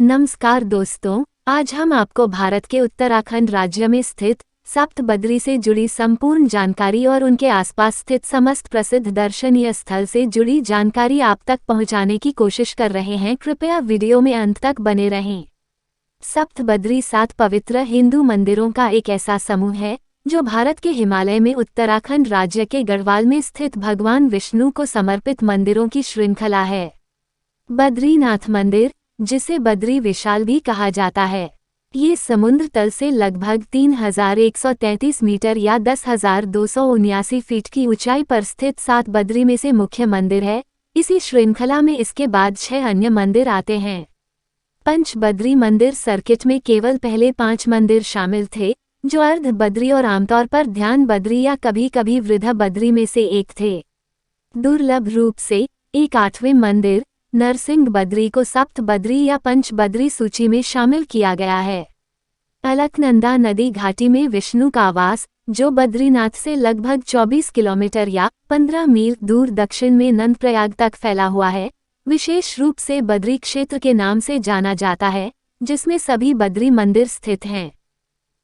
नमस्कार दोस्तों, आज हम आपको भारत के उत्तराखंड राज्य में स्थित सप्त बद्री से जुड़ी संपूर्ण जानकारी और उनके आसपास स्थित समस्त प्रसिद्ध दर्शनीय स्थल से जुड़ी जानकारी आप तक पहुंचाने की कोशिश कर रहे हैं। कृपया वीडियो में अंत तक बने रहें। सप्त बद्री 7 पवित्र हिंदू मंदिरों का एक ऐसा समूह है जो भारत के हिमालय में उत्तराखंड राज्य के गढ़वाल में स्थित भगवान विष्णु को समर्पित मंदिरों की श्रृंखला है। बद्रीनाथ मंदिर, जिसे बद्री विशाल भी कहा जाता है, ये समुद्र तल से लगभग 3133 मीटर या 10,279 फीट की ऊंचाई पर स्थित 7 बद्री में से मुख्य मंदिर है। इसी श्रृंखला में इसके बाद 6 अन्य मंदिर आते हैं। पंच बद्री मंदिर सर्किट में केवल पहले 5 मंदिर शामिल थे, जो अर्ध बद्री और आमतौर पर ध्यान बद्री या कभी कभी वृद्ध बद्री में से एक थे। दुर्लभ रूप से एक 8वें मंदिर नरसिंह बद्री को सप्त बद्री या पंच बद्री सूची में शामिल किया गया है। अलकनंदा नदी घाटी में विष्णु का आवास, जो बद्रीनाथ से लगभग 24 किलोमीटर या 15 मील दूर दक्षिण में नंदप्रयाग तक फैला हुआ है, विशेष रूप से बद्री क्षेत्र के नाम से जाना जाता है, जिसमें सभी बद्री मंदिर स्थित हैं।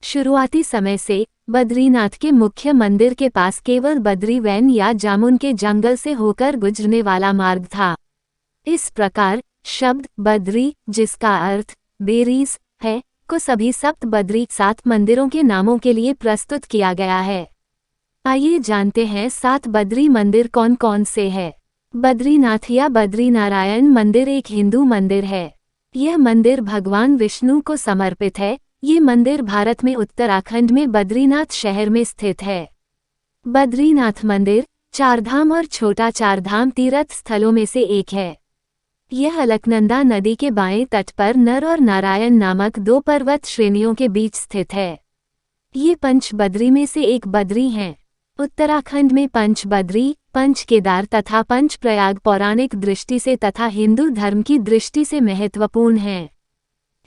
शुरुआती समय से बद्रीनाथ के मुख्य मंदिर के पास केवल बद्री वैन या जामुन के जंगल से होकर गुजरने वाला मार्ग था। इस प्रकार शब्द बद्री, जिसका अर्थ बेरीज है, को सभी सप्त बद्री 7 मंदिरों के नामों के लिए प्रस्तुत किया गया है। आइए जानते हैं 7 बद्री मंदिर कौन कौन से है। बद्रीनाथ या बद्रीनारायण मंदिर एक हिंदू मंदिर है। यह मंदिर भगवान विष्णु को समर्पित है। ये मंदिर भारत में उत्तराखंड में बद्रीनाथ शहर में स्थित है। बद्रीनाथ मंदिर चारधाम और छोटा चारधाम तीर्थ स्थलों में से एक है। यह अलकनंदा नदी के बाएं तट पर नर और नारायण नामक 2 पर्वत श्रेणियों के बीच स्थित है। ये पंच बद्री में से एक बद्री हैं। उत्तराखंड में पंच बद्री, पंच केदार तथा पंच प्रयाग पौराणिक दृष्टि से तथा हिंदू धर्म की दृष्टि से महत्वपूर्ण हैं।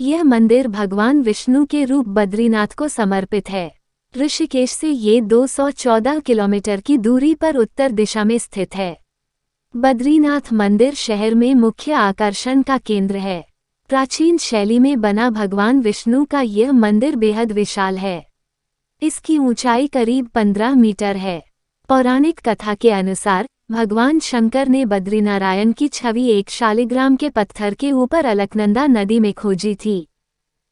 यह मंदिर भगवान विष्णु के रूप बद्रीनाथ को समर्पित है। ऋषिकेश से ये 214 किलोमीटर की दूरी पर उत्तर दिशा में स्थित है। बद्रीनाथ मंदिर शहर में मुख्य आकर्षण का केंद्र है। प्राचीन शैली में बना भगवान विष्णु का यह मंदिर बेहद विशाल है। इसकी ऊंचाई करीब 15 मीटर है। पौराणिक कथा के अनुसार भगवान शंकर ने बद्रीनारायण की छवि एक शालिग्राम के पत्थर के ऊपर अलकनंदा नदी में खोजी थी।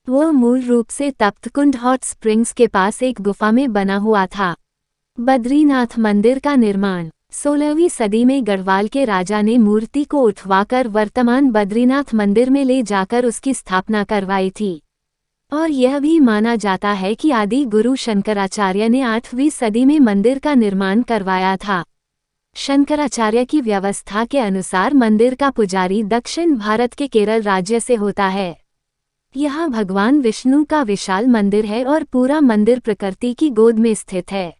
वह मूल रूप से तप्तकुंड हॉट स्प्रिंग्स के पास एक गुफा में बना हुआ था। बद्रीनाथ मंदिर का निर्माण 16वीं सदी में गढ़वाल के राजा ने मूर्ति को उठवाकर वर्तमान बद्रीनाथ मंदिर में ले जाकर उसकी स्थापना करवाई थी, और यह भी माना जाता है कि आदि गुरु शंकराचार्य ने 8वीं सदी में मंदिर का निर्माण करवाया था। शंकराचार्य की व्यवस्था के अनुसार मंदिर का पुजारी दक्षिण भारत के केरल राज्य से होता है। यहाँ भगवान विष्णु का विशाल मंदिर है और पूरा मंदिर प्रकृति की गोद में स्थित है।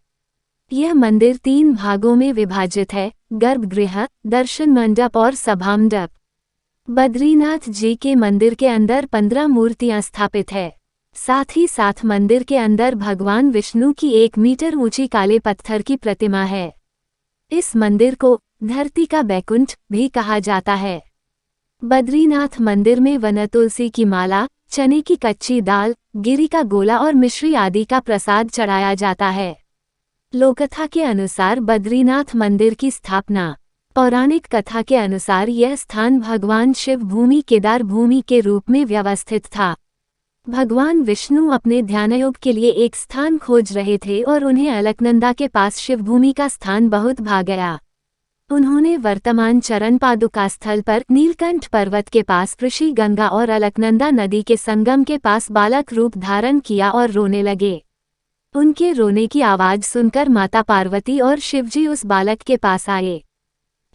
यह मंदिर 3 भागों में विभाजित है: गर्भगृह, दर्शन मंडप और सभामंडप। बद्रीनाथ जी के मंदिर के अंदर 15 मूर्तियां स्थापित है। साथ ही साथ मंदिर के अंदर भगवान विष्णु की 1 मीटर ऊंची काले पत्थर की प्रतिमा है। इस मंदिर को धरती का बैकुंठ भी कहा जाता है। बद्रीनाथ मंदिर में वन तुलसी की माला, चने की कच्ची दाल, गिरी का गोला और मिश्री आदि का प्रसाद चढ़ाया जाता है। लोककथा के अनुसार बद्रीनाथ मंदिर की स्थापना पौराणिक कथा के अनुसार यह स्थान भगवान शिव भूमि केदार भूमि के रूप में व्यवस्थित था। भगवान विष्णु अपने ध्यानयोग के लिए एक स्थान खोज रहे थे और उन्हें अलकनंदा के पास शिव भूमि का स्थान बहुत भा गया। उन्होंने वर्तमान चरण पादुका स्थल पर नीलकंठ पर्वत के पास ऋषि गंगा और अलकनंदा नदी के संगम के पास बालक रूप धारण किया और रोने लगे। उनके रोने की आवाज सुनकर माता पार्वती और शिवजी उस बालक के पास आए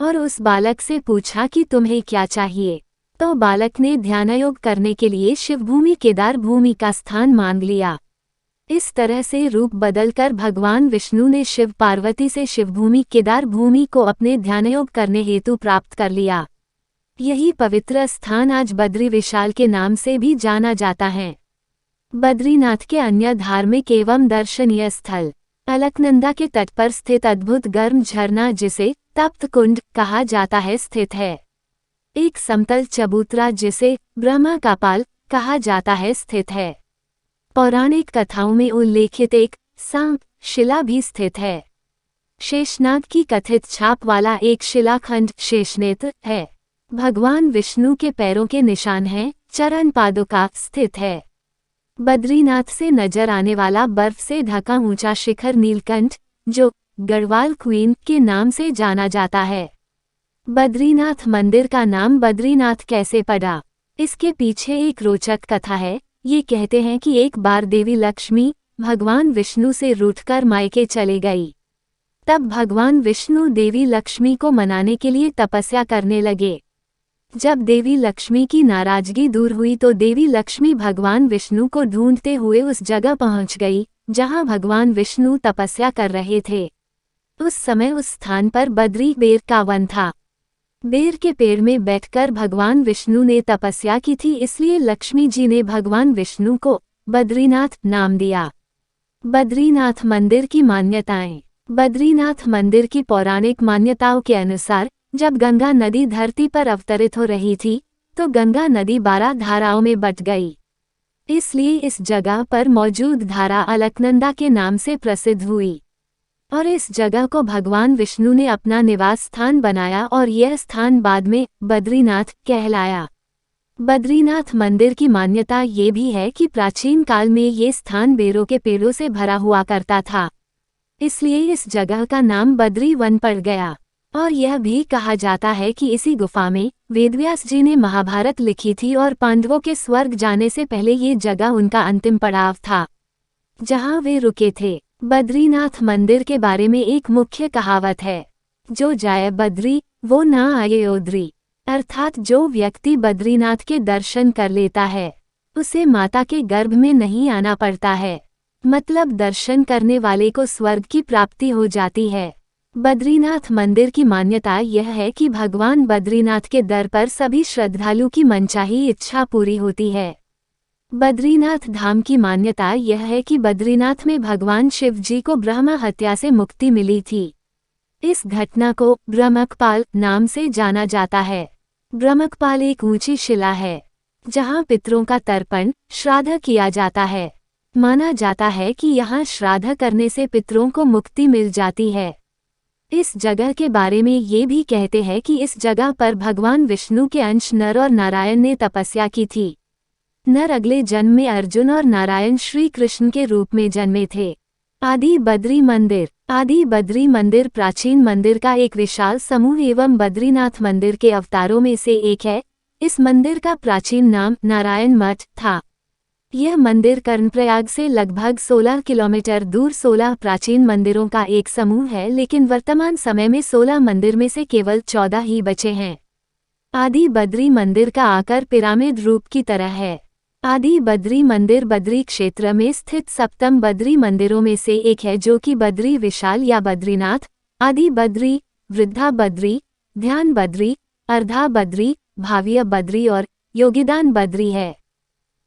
और उस बालक से पूछा कि तुम्हें क्या चाहिए। तो बालक ने ध्यानयोग करने के लिए शिवभूमि केदार भूमि का स्थान मांग लिया। इस तरह से रूप बदलकर भगवान विष्णु ने शिव पार्वती से शिवभूमि केदार भूमि को अपने ध्यानयोग करने हेतु प्राप्त कर लिया। यही पवित्र स्थान आज बद्री विशाल के नाम से भी जाना जाता है। बद्रीनाथ के अन्य धार्मिक एवं दर्शनीय स्थल अलकनंदा के तट पर स्थित अद्भुत गर्म झरना, जिसे तप्तकुंड कहा जाता है, स्थित है। एक समतल चबूतरा जिसे ब्रह्मा का पाल कहा जाता है स्थित है। पौराणिक कथाओं में उल्लेखित एक सांप शिला भी स्थित है। शेषनाग की कथित छाप वाला एक शिलाखंड शेषनेत्र है। भगवान विष्णु के पैरों के निशान हैं, चरण पादुका स्थित है। बद्रीनाथ से नजर आने वाला बर्फ से ढका ऊंचा शिखर नीलकंठ, जो गढ़वाल क्वीन के नाम से जाना जाता है। बद्रीनाथ मंदिर का नाम बद्रीनाथ कैसे पड़ा? इसके पीछे एक रोचक कथा है। ये कहते हैं कि एक बार देवी लक्ष्मी भगवान विष्णु से रूठकर मायके चली गई। तब भगवान विष्णु देवी लक्ष्मी को मनाने के लिए तपस्या करने लगे। जब देवी लक्ष्मी की नाराजगी दूर हुई तो देवी लक्ष्मी भगवान विष्णु को ढूंढते हुए उस जगह पहुंच गई जहां भगवान विष्णु तपस्या कर रहे थे। उस समय उस स्थान पर बद्री बेर का वन था। बेर के पेड़ में बैठकर भगवान विष्णु ने तपस्या की थी, इसलिए लक्ष्मी जी ने भगवान विष्णु को बद्रीनाथ नाम दिया। बद्रीनाथ मंदिर की मान्यताएं। बद्रीनाथ मंदिर की पौराणिक मान्यताओं के अनुसार जब गंगा नदी धरती पर अवतरित हो रही थी तो गंगा नदी 12 धाराओं में बट गई। इसलिए इस जगह पर मौजूद धारा अलकनंदा के नाम से प्रसिद्ध हुई और इस जगह को भगवान विष्णु ने अपना निवास स्थान बनाया और यह स्थान बाद में बद्रीनाथ कहलाया। बद्रीनाथ मंदिर की मान्यता ये भी है कि प्राचीन काल में ये स्थान बेरों के पेड़ों से भरा हुआ करता था, इसलिए इस जगह का नाम बद्री वन पड़ गया। और यह भी कहा जाता है कि इसी गुफा में वेदव्यास जी ने महाभारत लिखी थी और पांडवों के स्वर्ग जाने से पहले ये जगह उनका अंतिम पड़ाव था जहां वे रुके थे। बद्रीनाथ मंदिर के बारे में एक मुख्य कहावत है, जो जाए बद्री वो ना आए ओद्री, अर्थात जो व्यक्ति बद्रीनाथ के दर्शन कर लेता है उसे माता के गर्भ में नहीं आना पड़ता है। मतलब दर्शन करने वाले को स्वर्ग की प्राप्ति हो जाती है। बद्रीनाथ मंदिर की मान्यता यह है कि भगवान बद्रीनाथ के दर पर सभी श्रद्धालु की मनचाही इच्छा पूरी होती है। बद्रीनाथ धाम की मान्यता यह है कि बद्रीनाथ में भगवान शिव जी को ब्रह्मा हत्या से मुक्ति मिली थी। इस घटना को ब्रह्मकपाल नाम से जाना जाता है। ब्रह्मकपाल एक ऊंची शिला है जहां पितरों का तर्पण श्राद्ध किया जाता है। माना जाता है कि यहाँ श्राद्ध करने से पितरों को मुक्ति मिल जाती है। इस जगह के बारे में ये भी कहते हैं कि इस जगह पर भगवान विष्णु के अंश नर और नारायण ने तपस्या की थी। नर अगले जन्म में अर्जुन और नारायण श्री कृष्ण के रूप में जन्मे थे। आदि बद्री मंदिर। आदि बद्री मंदिर प्राचीन मंदिर का एक विशाल समूह एवं बद्रीनाथ मंदिर के अवतारों में से एक है। इस मंदिर का प्राचीन नाम नारायण मठ था। यह मंदिर कर्णप्रयाग से लगभग 16 किलोमीटर दूर 16 प्राचीन मंदिरों का एक समूह है, लेकिन वर्तमान समय में 16 मंदिर में से केवल 14 ही बचे हैं। आदि बद्री मंदिर का आकार पिरामिड रूप की तरह है। आदि बद्री मंदिर बद्री क्षेत्र में स्थित सप्तम बद्री मंदिरों में से एक है, जो कि बद्री विशाल या बद्रीनाथ, आदि बद्री, वृद्धा बद्री, ध्यान बद्री, अर्धा बद्री, भाविया बद्री और योगिदान बद्री है।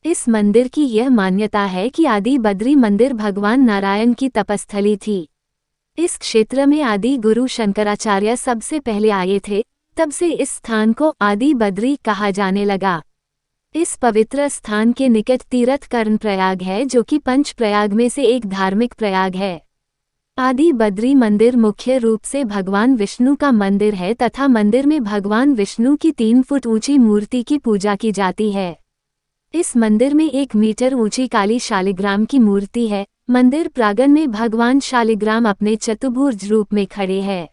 इस मंदिर की यह मान्यता है कि आदि बद्री मंदिर भगवान नारायण की तपस्थली थी। इस क्षेत्र में आदि गुरु शंकराचार्य सबसे पहले आए थे, तब से इस स्थान को आदि बद्री कहा जाने लगा। इस पवित्र स्थान के निकट तीर्थ कर्णप्रयाग है, जो कि पंच प्रयाग में से एक धार्मिक प्रयाग है। आदि बद्री मंदिर मुख्य रूप से भगवान विष्णु का मंदिर है तथा मंदिर में भगवान विष्णु की 3 फुट ऊंची मूर्ति की पूजा की जाती है। इस मंदिर में 1 मीटर ऊंची काली शालिग्राम की मूर्ति है। मंदिर प्रांगण में भगवान शालिग्राम अपने चतुर्भुज रूप में खड़े हैं।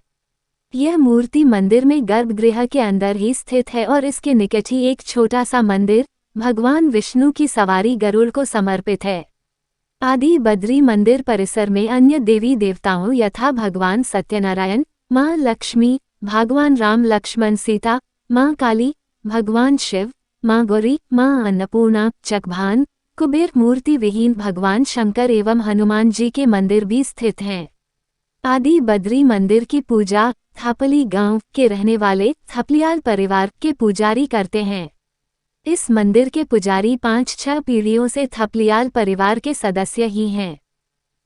यह मूर्ति मंदिर में गर्भगृह के अंदर ही स्थित है और इसके निकट ही एक छोटा सा मंदिर भगवान विष्णु की सवारी गरुड़ को समर्पित है। आदि बद्री मंदिर परिसर में अन्य देवी देवताओं यथा भगवान सत्यनारायण, माँ लक्ष्मी, भगवान राम लक्ष्मण सीता, माँ काली, भगवान शिव, माँ गौरी, माँ अन्नपूर्णा, चकभान, कुबेर मूर्ति विहीन भगवान शंकर एवं हनुमान जी के मंदिर भी स्थित हैं। आदि बद्री मंदिर की पूजा थापली गांव के रहने वाले थपलियाल परिवार के पुजारी करते हैं। इस मंदिर के पुजारी 5-6 पीढ़ियों से थपलियाल परिवार के सदस्य ही हैं।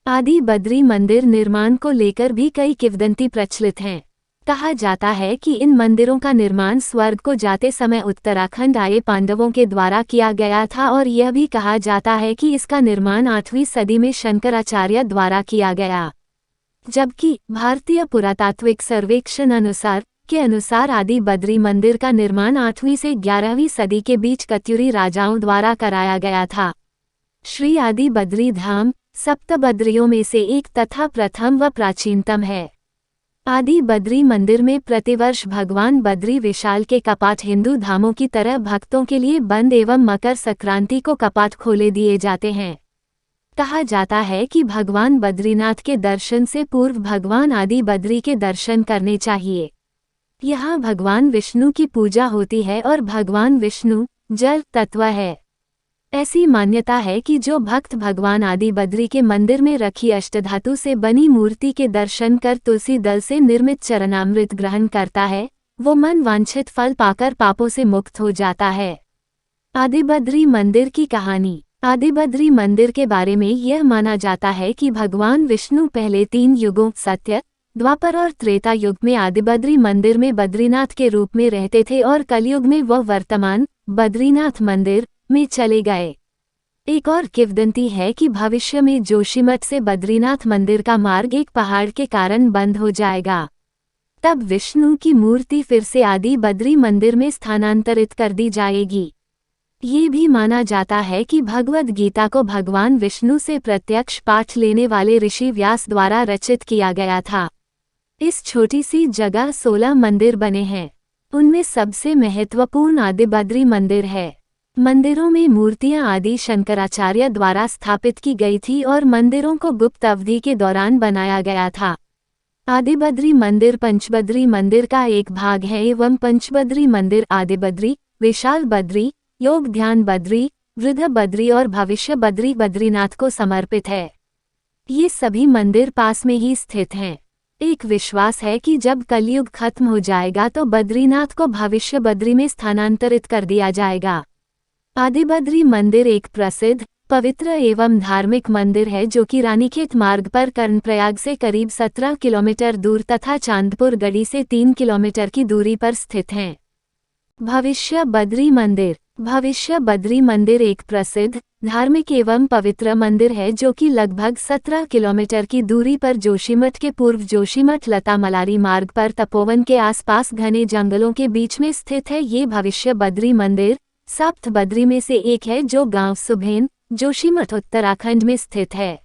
आदि बद्री मंदिर निर्माण को लेकर भी कई किंवदंती प्रचलित हैं। कहा जाता है कि इन मंदिरों का निर्माण स्वर्ग को जाते समय उत्तराखंड आए पांडवों के द्वारा किया गया था और यह भी कहा जाता है कि इसका निर्माण 8वीं सदी में शंकराचार्य द्वारा किया गया। जबकि भारतीय पुरातात्विक सर्वेक्षण के अनुसार आदि बद्री मंदिर का निर्माण 8वीं से 11वीं सदी के बीच कत्यूरी राजाओं द्वारा कराया गया था। श्री आदि बद्री धाम सप्त बद्रियों में से एक तथा प्रथम व प्राचीनतम है। आदि बद्री मंदिर में प्रतिवर्ष भगवान बद्री विशाल के कपाट हिंदू धामों की तरह भक्तों के लिए बंद एवं मकर संक्रांति को कपाट खोले दिए जाते हैं। कहा जाता है कि भगवान बद्रीनाथ के दर्शन से पूर्व भगवान आदि बद्री के दर्शन करने चाहिए। यहाँ भगवान विष्णु की पूजा होती है और भगवान विष्णु जल तत्व है। ऐसी मान्यता है कि जो भक्त भगवान आदि बद्री के मंदिर में रखी अष्टधातु से बनी मूर्ति के दर्शन कर तुलसी दल से निर्मित चरणामृत ग्रहण करता है, वो मन वांछित फल पाकर पापों से मुक्त हो जाता है। आदि बद्री मंदिर की कहानी। आदि बद्री मंदिर के बारे में यह माना जाता है कि भगवान विष्णु पहले 3 युगों सत्य, द्वापर और त्रेता युग में आदि बद्री मंदिर में बद्रीनाथ के रूप में रहते थे और कलयुग में वह वर्तमान बद्रीनाथ मंदिर में चले गए। एक और किंवदंती है कि भविष्य में जोशीमठ से बद्रीनाथ मंदिर का मार्ग एक पहाड़ के कारण बंद हो जाएगा। तब विष्णु की मूर्ति फिर से आदि बद्री मंदिर में स्थानांतरित कर दी जाएगी। ये भी माना जाता है कि भगवद गीता को भगवान विष्णु से प्रत्यक्ष पाठ लेने वाले ऋषि व्यास द्वारा रचित किया गया था। इस छोटी सी जगह 16 मंदिर बने हैं। उनमें सबसे महत्वपूर्ण आदि बद्री मंदिर है। मंदिरों में मूर्तियां आदि शंकराचार्य द्वारा स्थापित की गई थी और मंदिरों को गुप्त अवधि के दौरान बनाया गया था। आदि बद्री मंदिर पंचबद्री मंदिर का एक भाग है एवं पंचबद्री मंदिर आदि बद्री, विशाल बद्री, योग ध्यान बद्री, वृद्ध बद्री और भविष्य बद्री बद्रीनाथ को समर्पित है। ये सभी मंदिर पास में ही स्थित हैं। एक विश्वास है कि जब कलयुग खत्म हो जाएगा तो बद्रीनाथ को भविष्य बद्री में स्थानांतरित कर दिया जाएगा। आदि बद्री मंदिर एक प्रसिद्ध, पवित्र एवं धार्मिक मंदिर है जो कि रानीखेत मार्ग पर कर्णप्रयाग से करीब 17 किलोमीटर दूर तथा चांदपुर गढ़ी से 3 किलोमीटर की दूरी पर स्थित है। भविष्य बद्री मंदिर। भविष्य बद्री मंदिर एक प्रसिद्ध, धार्मिक एवं पवित्र मंदिर है जो कि लगभग 17 किलोमीटर की दूरी पर जोशीमठ के पूर्व जोशीमठ लता मलारी मार्ग पर तपोवन के आसपास घने जंगलों के बीच में स्थित है। ये भविष्य बद्री मंदिर सप्त बद्री में से एक है जो गांव सुभेन, जोशीमठ उत्तराखंड में स्थित है।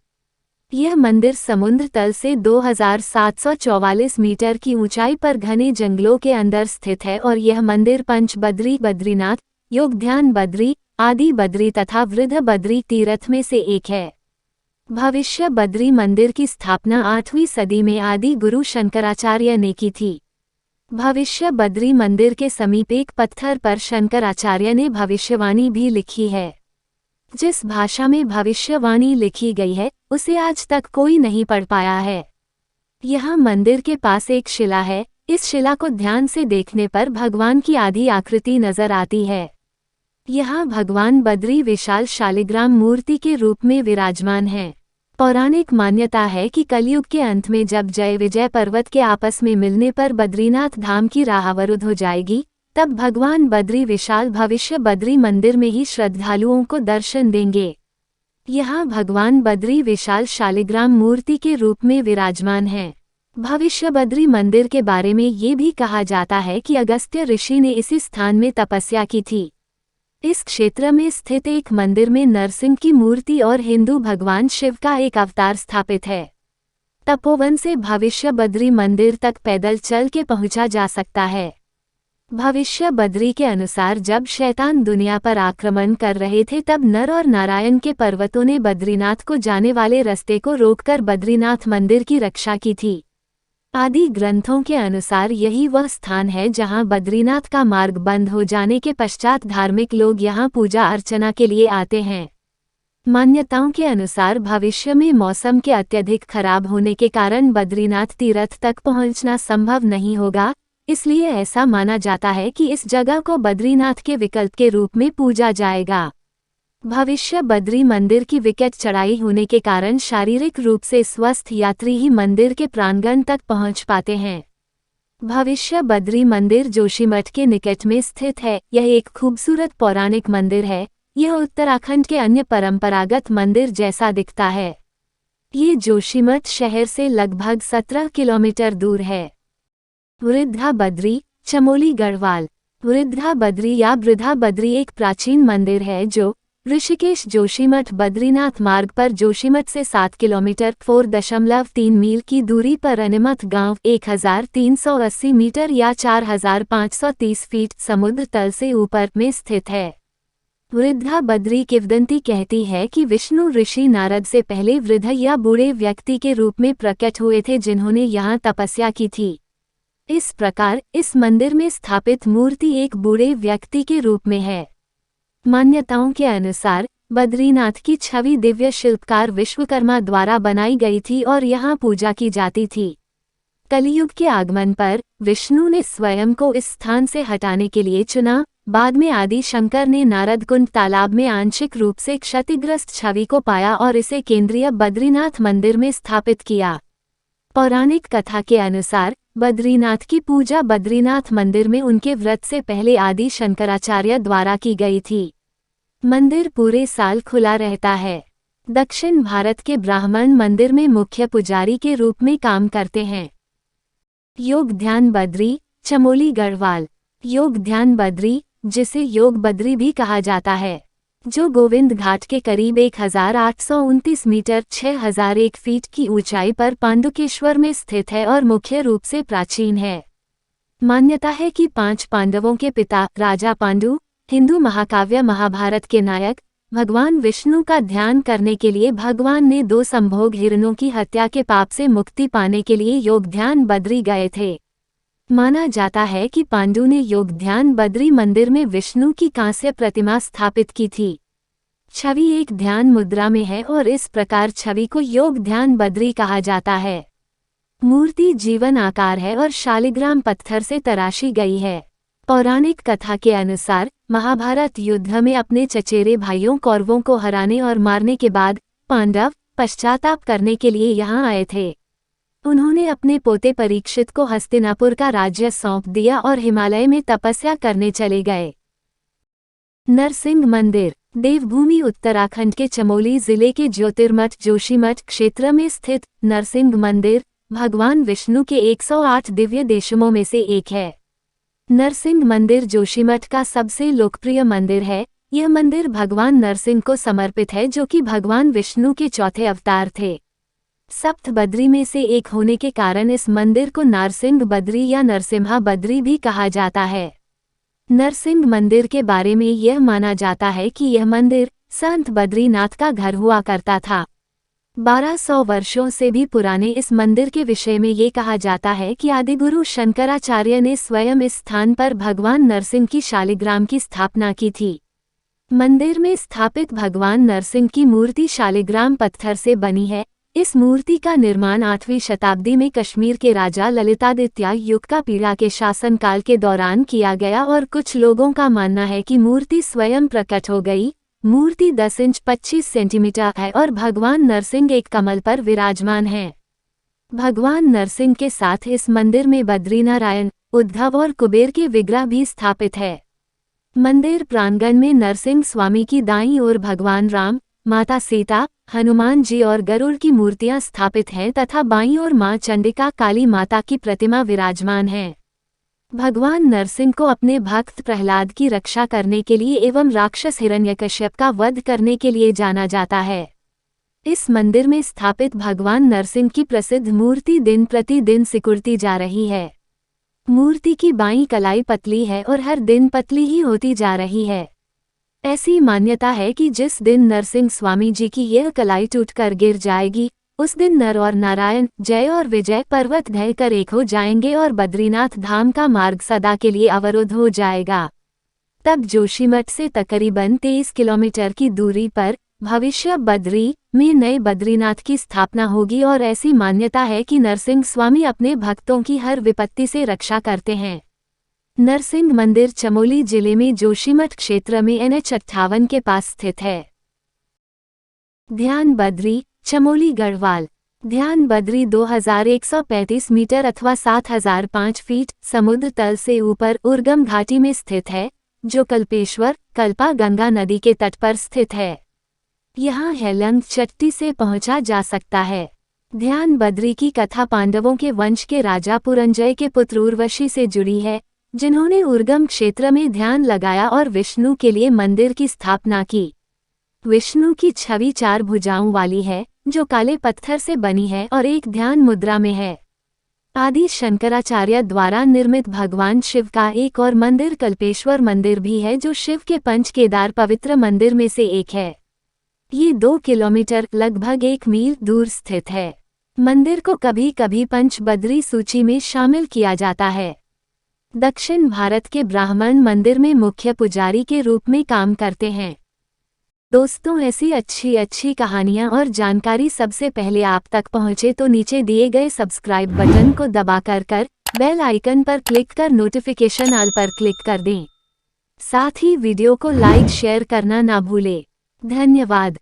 यह मंदिर समुद्र तल से 2744 मीटर की ऊंचाई पर घने जंगलों के अंदर स्थित है और यह मंदिर पंच बद्री बद्रीनाथ, योग ध्यान बद्री, आदि बद्री तथा वृद्ध बद्री तीर्थ में से एक है। भविष्य बद्री मंदिर की स्थापना 8वीं सदी में आदि गुरु शंकराचार्य ने की थी। भविष्य बद्री मंदिर के समीप एक पत्थर पर शंकराचार्य ने भविष्यवाणी भी लिखी है। जिस भाषा में भविष्यवाणी लिखी गई है उसे आज तक कोई नहीं पढ़ पाया है। यहाँ मंदिर के पास एक शिला है। इस शिला को ध्यान से देखने पर भगवान की आधी आकृति नजर आती है। यहाँ भगवान बद्री विशाल शालिग्राम मूर्ति के रूप में विराजमान हैं। पौराणिक मान्यता है कि कलयुग के अंत में जब जय विजय पर्वत के आपस में मिलने पर बद्रीनाथ धाम की राह अवरुद्ध हो जाएगी, तब भगवान बद्री विशाल भविष्य बद्री मंदिर में ही श्रद्धालुओं को दर्शन देंगे। यहाँ भगवान बद्री विशाल शालिग्राम मूर्ति के रूप में विराजमान हैं। भविष्य बद्री मंदिर के बारे में ये भी कहा जाता है कि अगस्त्य ऋषि ने इसी स्थान में तपस्या की थी। इस क्षेत्र में स्थित एक मंदिर में नरसिंह की मूर्ति और हिंदू भगवान शिव का एक अवतार स्थापित है। तपोवन से भविष्य बद्री मंदिर तक पैदल चल के पहुंचा जा सकता है। भविष्य बद्री के अनुसार जब शैतान दुनिया पर आक्रमण कर रहे थे तब नर और नारायण के पर्वतों ने बद्रीनाथ को जाने वाले रास्ते को रोककर बद्रीनाथ मंदिर की रक्षा की थी। आदि ग्रंथों के अनुसार यही वह स्थान है जहां बद्रीनाथ का मार्ग बंद हो जाने के पश्चात धार्मिक लोग यहां पूजा अर्चना के लिए आते हैं। मान्यताओं के अनुसार भविष्य में मौसम के अत्यधिक खराब होने के कारण बद्रीनाथ तीर्थ तक पहुंचना संभव नहीं होगा, इसलिए ऐसा माना जाता है कि इस जगह को बद्रीनाथ के विकल्प के रूप में पूजा जाएगा। भविष्य बद्री मंदिर की विकट चढ़ाई होने के कारण शारीरिक रूप से स्वस्थ यात्री ही मंदिर के प्रांगण तक पहुंच पाते हैं। भविष्य बद्री मंदिर जोशीमठ के निकट में स्थित है। यह एक खूबसूरत पौराणिक मंदिर है। यह उत्तराखंड के अन्य परंपरागत मंदिर जैसा दिखता है। ये जोशीमठ शहर से लगभग 17 किलोमीटर दूर है। वृद्धा बद्री, चमोली गढ़वाल। वृद्धा बद्री या वृद्धा बद्री एक प्राचीन मंदिर है जो ऋषिकेश जोशीमठ बद्रीनाथ मार्ग पर जोशीमठ से 7 किलोमीटर 4.3 मील की दूरी पर अनिमत गांव 1380 मीटर या 4530 फीट समुद्र तल से ऊपर में स्थित है। वृद्धा बद्री किंवदंती कहती है कि विष्णु ऋषि नारद से पहले वृद्ध या बूढ़े व्यक्ति के रूप में प्रकट हुए थे जिन्होंने यहाँ तपस्या की थी। इस प्रकार इस मंदिर में स्थापित मूर्ति एक बूढ़े व्यक्ति के रूप में है। मान्यताओं के अनुसार बद्रीनाथ की छवि दिव्य शिल्पकार विश्वकर्मा द्वारा बनाई गई थी और यहाँ पूजा की जाती थी। कलियुग के आगमन पर विष्णु ने स्वयं को इस स्थान से हटाने के लिए चुना। बाद में आदि शंकर ने नारदकुंड तालाब में आंशिक रूप से क्षतिग्रस्त छवि को पाया और इसे केंद्रीय बद्रीनाथ मंदिर में स्थापित किया। पौराणिक कथा के अनुसार बद्रीनाथ की पूजा बद्रीनाथ मंदिर में उनके व्रत से पहले आदि शंकराचार्य द्वारा की गई थी। मंदिर पूरे साल खुला रहता है। दक्षिण भारत के ब्राह्मण मंदिर में मुख्य पुजारी के रूप में काम करते हैं। योग ध्यान बद्री, चमोली गढ़वाल। योग ध्यान बद्री, जिसे योग बद्री भी कहा जाता है, जो गोविंद घाट के करीब 1829 मीटर 6001 फीट की ऊंचाई पर पांडुकेश्वर में स्थित है और मुख्य रूप से प्राचीन है। मान्यता है कि 5 पांडवों के पिता राजा पांडु हिंदू महाकाव्य महाभारत के नायक भगवान विष्णु का ध्यान करने के लिए भगवान ने 2 संभोग हिरणों की हत्या के पाप से मुक्ति पाने के लिए योग ध्यान बद्री गए थे। माना जाता है कि पांडु ने योग ध्यान बद्री मंदिर में विष्णु की कांस्य प्रतिमा स्थापित की थी। छवि एक ध्यान मुद्रा में है और इस प्रकार छवि को योग ध्यान बद्री कहा जाता है। मूर्ति जीवन आकार है और शालिग्राम पत्थर से तराशी गई है। पौराणिक कथा के अनुसार महाभारत युद्ध में अपने चचेरे भाइयों कौरवों को हराने और मारने के बाद पांडव पश्चाताप करने के लिए यहाँ आए थे। उन्होंने अपने पोते परीक्षित को हस्तिनापुर का राज्य सौंप दिया और हिमालय में तपस्या करने चले गए। नरसिंह मंदिर देवभूमि उत्तराखंड के चमोली जिले के ज्योतिर्मठ जोशीमठ क्षेत्र में स्थित नरसिंह मंदिर भगवान विष्णु के 108 दिव्य देशमों में से एक है। नरसिंह मंदिर जोशीमठ का सबसे लोकप्रिय मंदिर है। यह मंदिर भगवान नरसिंह को समर्पित है जो कि भगवान विष्णु के चौथे अवतार थे। सप्त बद्री में से एक होने के कारण इस मंदिर को नारसिंह बद्री या नरसिम्हा बद्री भी कहा जाता है। नरसिंह मंदिर के बारे में यह माना जाता है कि यह मंदिर संत बद्रीनाथ का घर हुआ करता था। 1200 वर्षों से भी पुराने इस मंदिर के विषय में ये कहा जाता है कि आदिगुरु शंकराचार्य ने स्वयं इस स्थान पर भगवान नरसिंह की शालिग्राम की स्थापना की थी। मंदिर में स्थापित भगवान नरसिंह की मूर्ति शालिग्राम पत्थर से बनी है। इस मूर्ति का निर्माण 8वीं शताब्दी में कश्मीर के राजा ललितादित्य युक्का पीड़ा के शासनकाल के दौरान किया गया और कुछ लोगों का मानना है कि मूर्ति स्वयं प्रकट हो गई। मूर्ति 10 इंच 25 सेंटीमीटर है और भगवान नरसिंह एक कमल पर विराजमान हैं। भगवान नरसिंह के साथ इस मंदिर में बद्रीनारायण, उद्धव और कुबेर के विग्रह भी स्थापित है। मंदिर प्रांगण में नरसिंह स्वामी की दाईं ओर भगवान राम, माता सीता, हनुमान जी और गरुड़ की मूर्तियां स्थापित हैं तथा बाईं ओर मां चंडिका काली माता की प्रतिमा विराजमान है। भगवान नरसिंह को अपने भक्त प्रहलाद की रक्षा करने के लिए एवं राक्षस हिरण्यकश्यप का वध करने के लिए जाना जाता है। इस मंदिर में स्थापित भगवान नरसिंह की प्रसिद्ध मूर्ति दिन प्रतिदिन सिकुड़ती जा रही है। मूर्ति की बाईं कलाई पतली है और हर दिन पतली ही होती जा रही है। ऐसी मान्यता है कि जिस दिन नरसिंह स्वामी जी की यह कलाई टूटकर गिर जाएगी, उस दिन नर और नारायण, जय और विजय पर्वत ढह कर एक हो जाएंगे और बद्रीनाथ धाम का मार्ग सदा के लिए अवरुद्ध हो जाएगा। तब जोशीमठ से तकरीबन 23 किलोमीटर की दूरी पर भविष्य बद्री में नए बद्रीनाथ की स्थापना होगी और ऐसी मान्यता है कि नरसिंह स्वामी अपने भक्तों की हर विपत्ति से रक्षा करते हैं। नरसिंह मंदिर चमोली जिले में जोशीमठ क्षेत्र में NH 58 के पास स्थित है। ध्यान बद्री, चमोली गढ़वाल। ध्यान बद्री 2135 मीटर अथवा 7005 फीट समुद्र तल से ऊपर उर्गम घाटी में स्थित है, जो कल्पेश्वर कल्पा गंगा नदी के तट पर स्थित है। यहाँ हेलंग चट्टी से पहुंचा जा सकता है। ध्यान बद्री की कथा पांडवों के वंश के राजा पुरंजय के पुत्र उर्वशी से जुड़ी है, जिन्होंने उर्गम क्षेत्र में ध्यान लगाया और विष्णु के लिए मंदिर की स्थापना की। विष्णु की छवि 4 भुजाओं वाली है, जो काले पत्थर से बनी है और एक ध्यान मुद्रा में है। आदि शंकराचार्य द्वारा निर्मित भगवान शिव का एक और मंदिर कल्पेश्वर मंदिर भी है, जो शिव के पंच केदार पवित्र मंदिर में से एक है। ये 2 किलोमीटर लगभग 1 मील दूर स्थित है। मंदिर को कभी कभी पंच बद्री सूची में शामिल किया जाता है। दक्षिण भारत के ब्राह्मण मंदिर में मुख्य पुजारी के रूप में काम करते हैं। दोस्तों, ऐसी अच्छी कहानियाँ और जानकारी सबसे पहले आप तक पहुँचे तो नीचे दिए गए सब्सक्राइब बटन को दबाकर बेल आइकन पर क्लिक कर नोटिफिकेशन ऑल पर क्लिक कर दें। साथ ही वीडियो को लाइक शेयर करना ना भूलें। धन्यवाद।